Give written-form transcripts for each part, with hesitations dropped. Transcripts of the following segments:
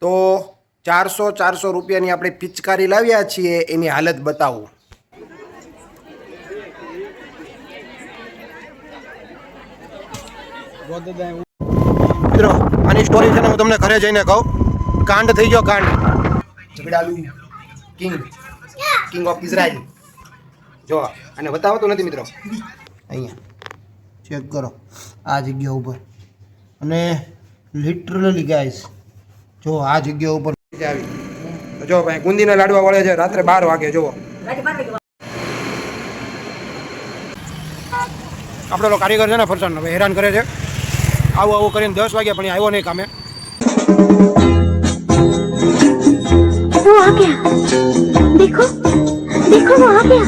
તો 400 રૂપિયાની આપણે પિચકારી લાવ્યા છીએ, એની હાલત બતાવું. મિત્રો આની સ્ટોરી છે ને હું તમને ઘરે જઈને કહું. કાંડ થઈ ગયો, કાંડ. ઝઘડાલુ કિંગ ઓફ ઇઝરાયલ. જો આને બતાવતો નથી મિત્રો. અહીંયા ચેક કરો આ જગ્યા ઉપર, અને લિટરલી ગાઈસ જો આ જગ્યા ઉપર આવી. જો ભાઈ ગુંદીના લાડવા વળે છે રાત્રે 12 વાગે. જુઓ આપણો તો કારીગર છે ને ફરસાણ હવે હેરાન કરે છે. આવું કરીને 10 વાગ્યા પણ આવ્યો નહીં કામે. वो आ गया, देखो देखो वो आ गया.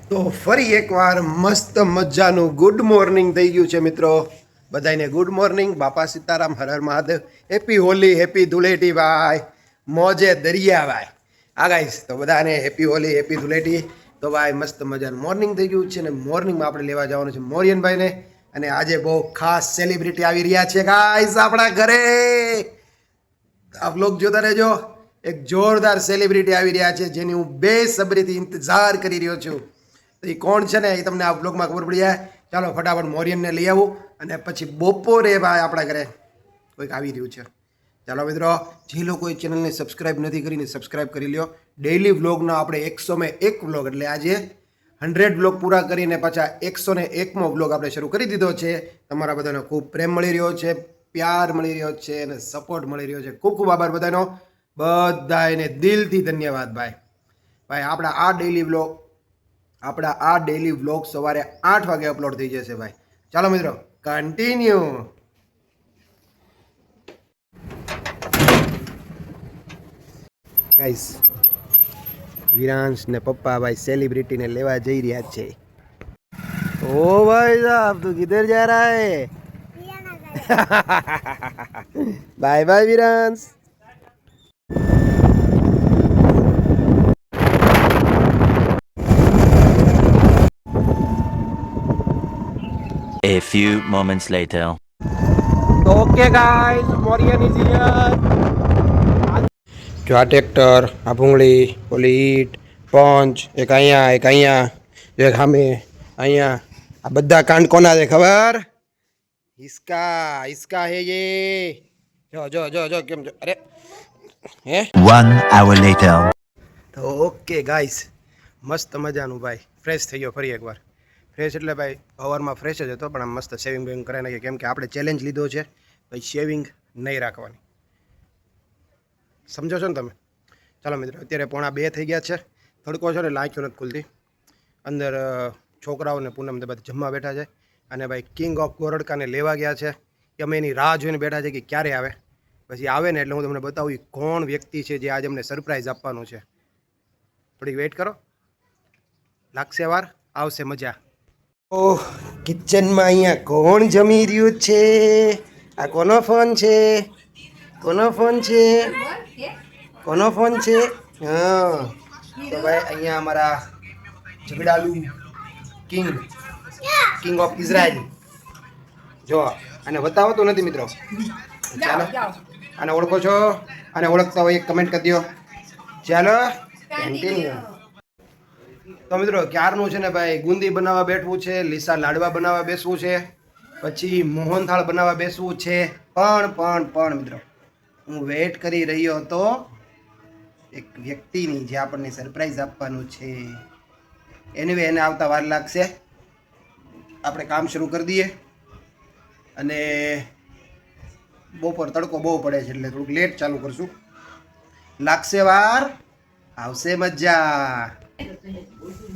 તો ફરી એકવાર મસ્ત મજાનું ગુડ મોર્નિંગ થઈ ગયું છે મિત્રો. બધાને ગુડ મોર્નિંગ. બાપા સીતારામ, હર હર મહાદેવ, હેપી હોલી, હેપી ધૂળેટી ભાઈ, મોજે દરિયા ભાઈ. આ ગાઈસ તો બધાને હેપી હોલી, હેપી ધૂળેટી. તો ભાઈ મસ્ત મજાનું મોર્નિંગ થઈ ગયું છે, ને મોર્નિંગમાં આપણે લેવા જવાનું છે મોરિયનભાઈને. અને આજે બહુ ખાસ સેલિબ્રિટી આવી રહ્યા છે ગાઈસ આપણા ઘરે. આપ લોકો જોતા રહેજો. એક જોરદાર સેલિબ્રિટી આવી રહ્યા છે જેની હું બેસબરીથી ઇંતજાર કરી રહ્યો છું. તો એ કોણ છે ને એ તમને આ બ્લોગમાં ખબર પડી જાય. ચાલો ફટાફટ મોરિયનને લઈ આવું, અને પછી બપોરે ભાઈ આપણા ઘરે કોઈક આવી રહ્યું છે. ચાલો મિત્રો, જે લોકોએ ચેનલને સબસ્ક્રાઈબ નથી કરીને સબસ્ક્રાઈબ કરી લ્યો. ડેઈલી વ્લોગના આપણે 101 વ્લોગ, એટલે આજે 100 વ્લોગ પૂરા કરીને પાછા 101મો વ્લોગ આપણે શરૂ કરી દીધો છે. તમારા બધાનો ખૂબ પ્રેમ મળી રહ્યો છે, પ્યાર મળી રહ્યો છે, અને સપોર્ટ મળી રહ્યો છે. ખૂબ ખૂબ આભાર બધાનો. બધાને દિલથી ધન્યવાદ ભાઈ. આપણા આ ડેઈલી વ્લોગ સવારે 8 વાગે અપલોડ થઈ જશે ભાઈ. ચાલો મિત્રો કન્ટિન્યુ. ગાઈસ વિરાંશ ને પપ્પા ભાઈ સેલિબ્રિટીને લેવા જઈ રહ્યા છે. ઓ ભાઈ સાहब તું કિધર જા રહા હે? Bye bye Viransh. A few moments later. Okay guys, Morian is here. જો આ ટ્રેક્ટર, આ ભૂંગળી, ઓલી ઈટ, પંચ, એક અહીંયા, એક સામે અહીંયા. આ બધા કાંડ કોના છે ખબર? હિસકા હે યે. જો કેમ જો. અરે હે 1 hour later. તો ઓકે ગાઈસ, મસ્ત મજાનું ભાઈ ફ્રેશ થઈ ગયો ફરી એકવાર. ફ્રેશ એટલે ભાઈ સવારમાં ફ્રેશ જ હતો, પણ આમ મસ્ત શેવિંગ બેવિંગ કરાવી નાખી, કેમ કે આપણે ચેલેન્જ લીધો છે ભાઈ શેવિંગ નહીં રાખવાની. સમજો છો ને તમે? ચાલો મિત્રો, અત્યારે 1:45 થઈ ગયા છે. તડકો છે ને લાંખ્યો નથી ખુલતી. અંદર છોકરાઓને પૂનમ તે બધા જમવા બેઠા છે, અને ભાઈ કિંગ ઓફ ગોરડકાને લેવા ગયા છે. કે અમે એની રાહ જોઈને બેઠા છે કે ક્યારે આવે. પછી આવે ને એટલે હું તમને બતાવું કોણ વ્યક્તિ છે જે આજે અમને સરપ્રાઈઝ આપવાનું છે. થોડીક વેઇટ કરો, લાગશે વાર, આવશે મજા. ઓહ, કિચનમાં અહીંયા કોણ જમી રહ્યું છે? આ કોનો ફોન છે? કોનો ફોન છે? હા તો ભાઈ અહીંયા અમારા ઝઘડાલુ કિંગ ઓફ ઇઝરાયલ. જો આને બતાવતો નથી મિત્રો. ચાલો, આને ઓળખો છો? આને ઓળખતા હોય એક કમેન્ટ કરી દો. ચાલો કન્ટિન્યુ. તો મિત્રો ક્યારનું છે ને ભાઈ ગુંદી બનાવવા બેઠવું છે, લીસા લાડવા બનાવવા બેસવું છે, પછી મોહનથાળ બનાવવા બેસવું છે. પણ મિત્રો હું વેઇટ કરી રહ્યો હતો એક વ્યક્તિની જે આપણને સરપ્રાઈઝ આપવાનું છે. એને આવતા વાર લાગશે. આપણે કામ શરૂ કરી દઈએ, અને બપોર તડકો બહુ પડે છે એટલે થોડુંક લેટ ચાલુ કરશું. લાગશે વાર, આવશે મજા.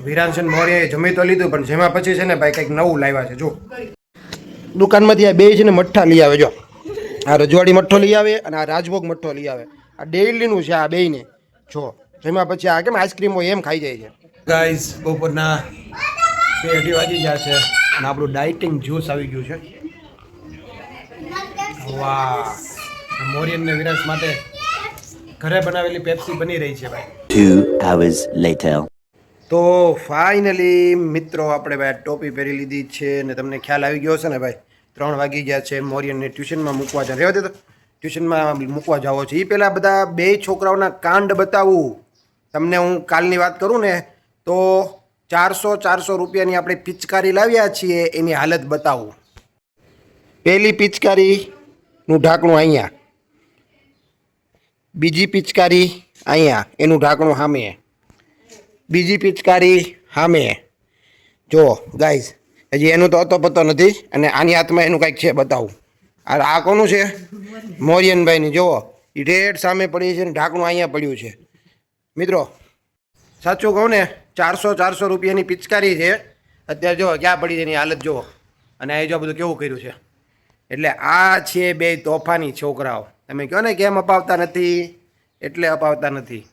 વિરાંશન મોરિયાએ જમી તો લીધું, પણ જેમાં પછી છે ને ભાઈ કંઈક નવું લાવ્યા છે. જો દુકાનમાંથી આ બે છે ને મઠ્ઠા લઈ આવે. જો આ રજવાડી મઠ્ઠો લઈ આવે, અને આ રાજભોગ મઠ્ઠો લઈ આવે. આ ડેઈલીનું છે આ બેયને. જો જેમાં પછી આ કેમ આઈસ્ક્રીમ હોય એમ ખાઈ જાય છે. ગાઈઝ બપોરના 2:30 વાગી ગયા છે, અને આપણું ડાયટિંગ જ્યુસ આવી ગયું છે. વાહ, મોરિયન ને વિરાંશ માટે ઘરે બનાવેલી પેપ્સી બની રહી છે ભાઈ. 2 hours later. તો ફાઇનલી મિત્રો આપણે ભાઈ ટોપી પહેરી લીધી છે, ને તમને ખ્યાલ આવી ગયો છે ને ભાઈ 3 વાગી ગયા છે. મોરિયનને ટ્યુશનમાં મૂકવા છે. રહેવા દે તો ટ્યુશનમાં મૂકવા જાઓ છો. એ પહેલાં બધા 2 છોકરાઓના કાંડ બતાવું. તમને હું કાલની વાત કરું ને તો 400 રૂપિયાની આપણે પિચકારી લાવ્યા છીએ, એની હાલત બતાવું. પહેલી પિચકારીનું ઢાંકણું અહીંયા, બીજી પિચકારી અહીંયા, એનું ઢાંકણું સામે, બીજી પિચકારી સામે. જો ગાઈઝ, હજી એનું તો અતો પતો નથી, અને આની હાથમાં એનું કાંઈક છે, બતાવું. આ કોનું છે? મોરિયનભાઈની. જુઓ, એ રેડ સામે પડી છે ને ઢાંકણું અહીંયા પડ્યું છે. મિત્રો સાચું કહું ને, 400 રૂપિયાની પિચકારી છે. અત્યારે જો ક્યાં પડી છે એની હાલત જુઓ. અને આ જો બધું કેવું કર્યું છે. એટલે આ છે 2 તોફાની છોકરાઓ. તમે કહો ને કેમ અપાવતા નથી, એટલે અપાવતા નથી.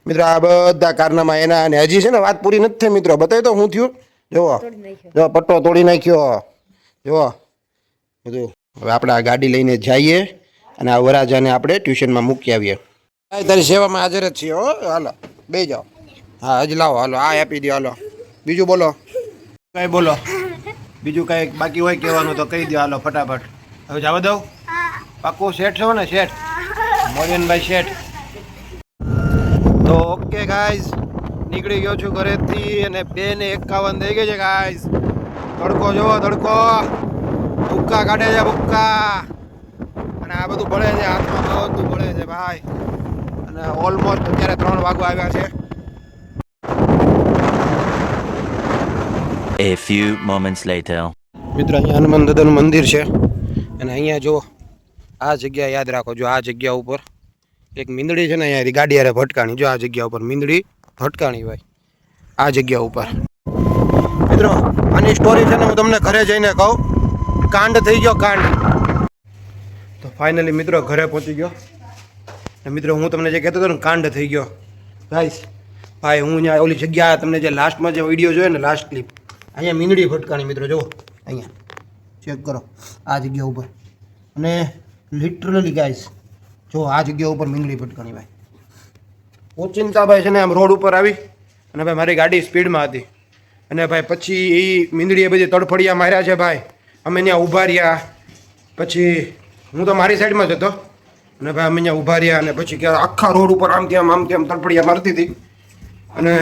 મિત્રો આ બધા કારનામાં એના, અને હજી છે ને વાત પૂરી નથી થઈ મિત્રો. બતાવી તો શું થયું. જુઓ, જો પટ્ટો તોડી નાખ્યો. જુઓ બધું. હવે આપણે આ ગાડી લઈને જઈએ અને આ વરાજાને આપણે ટ્યુશનમાં મૂકી આવીએ. તારી સેવામાં હાજર જ છીએ. હો, હાલો બે જાઓ. હા હજી લાવો, હાલો આ આપી દો. હાલો બીજું બોલો, કાંઈ બોલો, બીજું કાંઈ બાકી હોય કહેવાનું તો કહી દો. હાલો ફટાફટ હવે જવા દઉં. પાક્કું શેઠ છો ને? શેઠ મોરિયનભાઈ શેઠ. તો ઓકે ગાઈઝ, નીકળી ગયો છું ઘરેથી અને 2:51 થઈ ગઈ છે ગાઈઝ. તડકો જોવો, તડકો ભૂક્કા કાઢે છે, ભૂક્કા. અને આ બધું ભળે છે, હાથમાં બધું ભળે છે ભાઈ. અને ઓલમોસ્ટ અત્યારે 3 વાગવા આવ્યા છે. A few moments later. મિત્રો અહીંયા હનુમાન દાદાનું મંદિર છે, અને અહીંયા જો આ જગ્યા યાદ રાખો. જો આ જગ્યા ઉપર એક મીંદડી છે ને, અહીંયા ગાડી હારે ભટકાણી. જો આ જગ્યા ઉપર મીંદડી ભટકાણી ભાઈ, આ જગ્યા ઉપર. મિત્રો આની સ્ટોરી છે ને હું તમને ઘરે જઈને કહું. કાંડ થઈ ગયો, કાંડ. તો ફાઇનલી મિત્રો ઘરે પહોંચી ગયો. અને મિત્રો હું તમને જે કહેતો હતો ને, કાંડ થઈ ગયો ગાઈસ. ભાઈ હું અહીંયા ઓલી જગ્યા તમને જે લાસ્ટમાં જે વિડીયો જોયો ને, લાસ્ટ ક્લિપ, અહીંયા મીંદડી ભટકાણી. મિત્રો જુઓ, અહીંયા ચેક કરો આ જગ્યા ઉપર. અને લિટરલી ગાઈસ જો આ જગ્યા ઉપર મીંદડી ભટકાણી ભાઈ. ઓચિંતા ભાઈ છે ને આમ રોડ ઉપર આવી, અને ભાઈ મારી ગાડી સ્પીડમાં હતી, અને ભાઈ પછી એ મીંદડીએ બધી તડફડિયા માર્યા છે ભાઈ. અમે ત્યાં ઊભા રહ્યા, પછી હું તો મારી સાઈડમાં જ હતો, અને ભાઈ અમે ત્યાં ઊભા રહ્યા, અને પછી કે આખા રોડ ઉપર આમથી આમ તડફડિયા મારતી હતી. અને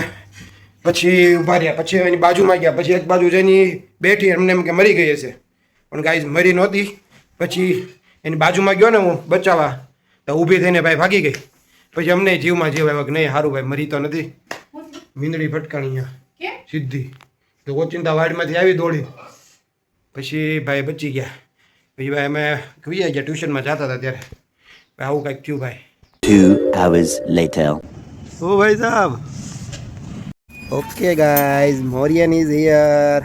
પછી ઊભા રહ્યા, પછી એની બાજુમાં ગયા, પછી એક બાજુ જઈને બેઠી, એમને એમ કે મરી ગઈ હશે, પણ ગાઈઝ મરી નહોતી. પછી એની બાજુમાં ગયો ને હું બચાવવા, તો ઊભી થઈને ભાઈ ભાગી ગઈ. પછી અમને જીવમાં જીવ આવ્યો કે નહીં સારું ભાઈ મરી તો નથી. મીંદડી ફટકાણી અહીંયા સીધી, તો ઓચિંતા વાડમાંથી આવી દોડી, પછી ભાઈ બચી ગયા. પછી ભાઈ અમે ગયા ટ્યુશનમાં જતા હતા ત્યારે ભાઈ આવું કાંઈક થયું ભાઈ. 2 hours later. ઓ ભાઈ સાહેબ. Okay guys, મોરિયન is here.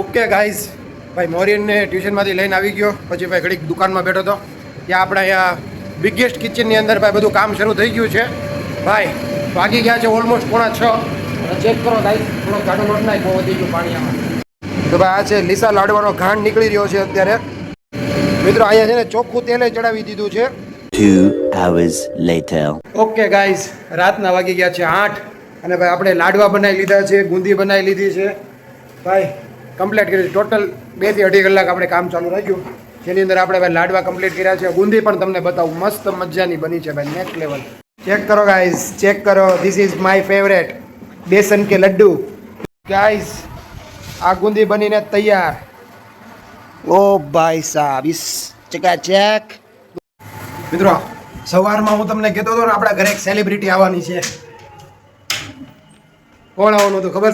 Okay guys, ભાઈ મોરિયનને ટ્યુશનમાંથી લઈને આવી ગયો. પછી ભાઈ ઘડીક દુકાનમાં બેઠો હતો. ત્યાં આપણે અહીંયા બિગેસ્ટ કિચનની અંદર ભાઈ બધું કામ શરૂ થઈ ગયું છે ભાઈ. વાગી ગયા છે ઓલમોસ્ટ 5:45. અને ચેક કરો ગાઈઝ, થોડો ગાડો લોટ નાખ્યો, વધી ગયું પાણી આમાં. તો ભાઈ આ છે લીસા લાડવાનો ઘાણ નીકળી રહ્યો છે અત્યારે. મિત્રો અહીંયા છે ને ચોખ્ખું તેલે ચડાવી દીધું છે. 2 hours later. ઓકે ગાઈઝ, રાતના વાગી ગયા છે 8, અને ભાઈ આપણે લાડવા બનાવી લીધા છે, બુંદી બનાવી લીધી છે ભાઈ. કમ્પ્લીટ કરી ટોટલ 2 થી 2.5 કલાક આપણે કામ ચાલુ રાખ્યું, જેની અંદર આપણે ભાઈ લાડવા કમ્પ્લીટ કર્યા છે. બુંદી પણ તમને બતાવું, મસ્ત મજાની બની છે ભાઈ, નેક્સ્ટ લેવલ. ચેક કરો ગાઈઝ, ચેક કરો. ધીસ ઇઝ માય ફેવરેટ બેસન કે લડ્ડુ ગાઈઝ. આ બુંદી બનીને તૈયાર. ઓ ભાઈ સાહેબ, ઇસ ચકાચક. મિત્રો સવારમાં હું તમને કહેતો હતો ને, આપણા ઘરે એક સેલિબ્રિટી આવવાની છે. કોણ આવવાનું હતું ખબર?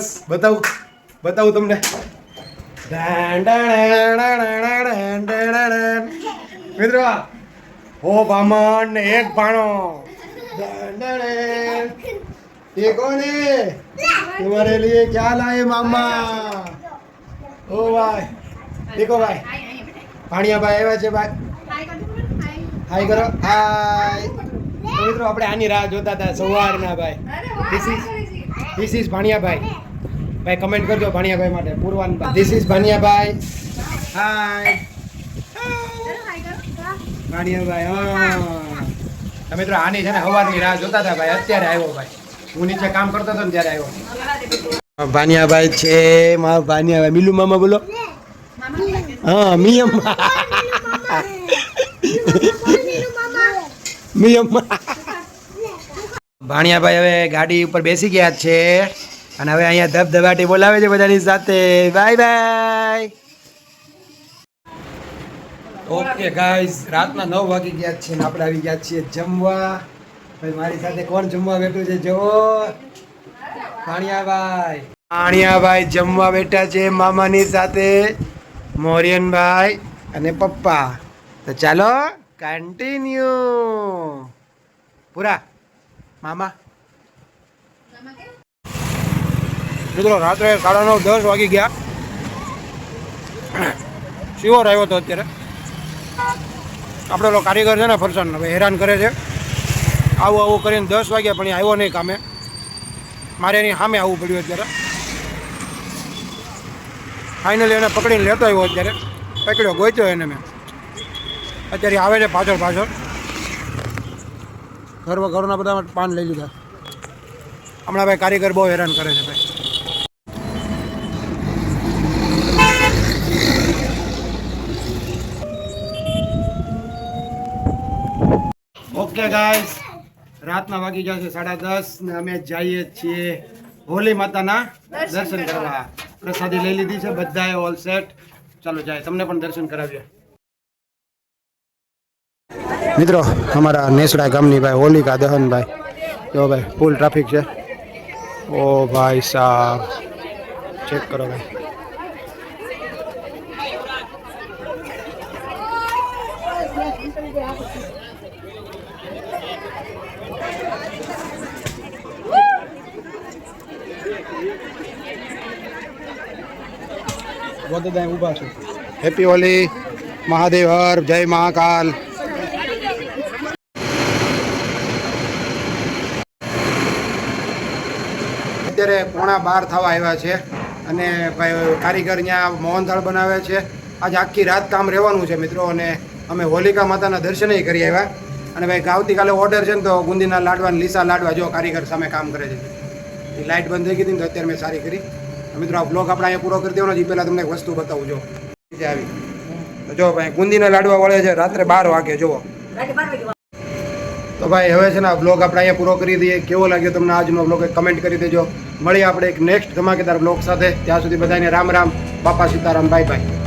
બતાવું તમને. મિત્રો હો બામણ ને એક ભાણો. ये कौन है? तुम्हारे लिए क्या लाए मामा? ओ भाई देखो भाई, ભાણિયા ભાઈ આવ્યા છે ભાઈ. હાય કરો, હાય. મિત્રો આપણે આની રાહ જોતા હતા સવારના ભાઈ. ધીસ ઇઝ ભાણિયા ભાઈ. ભાઈ કમેન્ટ કરજો ભાણિયા ભાઈ માટે. પૂરવાન ભાઈ, ધીસ ઇઝ ભાણિયા ભાઈ. હાય ભાણિયા ભાઈ. હા મિત્રો આની છે ને સવારની રાહ જોતા હતા ભાઈ. અત્યારે આવ્યો ભાઈ. હું નીચે કામ કરતો હતો ને ત્યારે આવ્યો. ભાણિયા ભાઈ છે મારા ભાણિયા ભાઈ. મિલુ મામા બોલો. હા મિયમ મિયમ ભાણિયાભાઈ હવે ગાડી ઉપર બેસી ગયા છે અને હવે અહીંયા ધબધબાટી બોલાવે છે બધાની સાથે બાય બાય. ઓકે ગાઈઝ, રાતના 9 વાગી ગયા છે ને આપણે આવી ગયા છીએ જમવા. ભાઈ મારી સાથે કોણ જમવા બેઠું છે જુઓ, ભાણિયાભાઈ. ભાણિયાભાઈ જમવા બેઠા છે મામાની સાથે, મોરિયનભાઈ અને પપ્પા. તો ચાલો કન્ટિન્યુ. પૂરા મામા. મિત્રો રાત્રે 9:30-10 વાગી ગયા. શિવર આવ્યો હતો અત્યારે. આપણો કારીગર છે ને ફરસાણ હવે હેરાન કરે છે. આવું કરીને 10 વાગ્યા પણ એ આવ્યો નહીં કામે. મારે એની સામે આવવું પડ્યું અત્યારે. ફાઇનલી એને પકડીને લેતો આવ્યો અત્યારે. પકડ્યો, ગોચ્યો એને મેં. અત્યારે આવે છે પાછળ. ઘરના બધા પાન લઈ લીધા. હમણાં ભાઈ કારીગર બહુ હેરાન કરે છે ભાઈ. ઓકે ગાઈસ, રાતના વાગી ગયા છે 10:30 ને અમે જઈએ છીએ હોલી માતાના દર્શન કરવા. પ્રસાદી લઈ લીધી છે બધાએ, ઓલ સેટ. ચાલો જાય, તમને પણ દર્શન કરાવીએ. મિત્રો અમારા નેસડા ગામની ભાઈ હોલિકા દહન ભાઈ, જો ભાઈ ફૂલ ટ્રાફિક છે. ઓ ભાઈ સાહેબ, ચેક કરો ભાઈ. બધા ઊભા છે. હેપી હોલી, મહાદેવ હર, જય મહાકાલ. અત્યારે 11:15 થવા આવ્યા છે અને ભાઈ કારીગર ત્યાં મોહનથાળ બનાવે છે. આજે આખી રાત કામ રહેવાનું છે મિત્રો. અને અમે હોલિકા માતાના દર્શનય કરી આવ્યા. અને ભાઈ આવતીકાલે ઓર્ડર છે ને તો ગુંદીના લાડવા, લીસા લાડવા, જો કારીગર સામે કામ કરે છે. એ લાઇટ બંધ થઈ ગઈ હતી ને તો અત્યારે મેં સારી કરી. મિત્રો આ બ્લોગ આપણે અહીંયા પૂરો કરી દેવાનો. એ પહેલાં તમને એક વસ્તુ બતાવું. જો આવી તો જો ભાઈ ગુંદીના લાડવા વળે છે રાત્રે 12 વાગે. જુઓ તો ભાઈ હવે છે ને આ બ્લોગ આપણે અહીંયા પૂરો કરી દઈએ. કેવો લાગ્યો તમને આજનો બ્લોગ કમેન્ટ કરી દેજો. મળીએ આપણે એક નેક્સ્ટ ધમાકેદાર બ્લોગ સાથે. ત્યાં સુધી બધાને રામ રામ, બાપા સીતારામ, બાય બાય.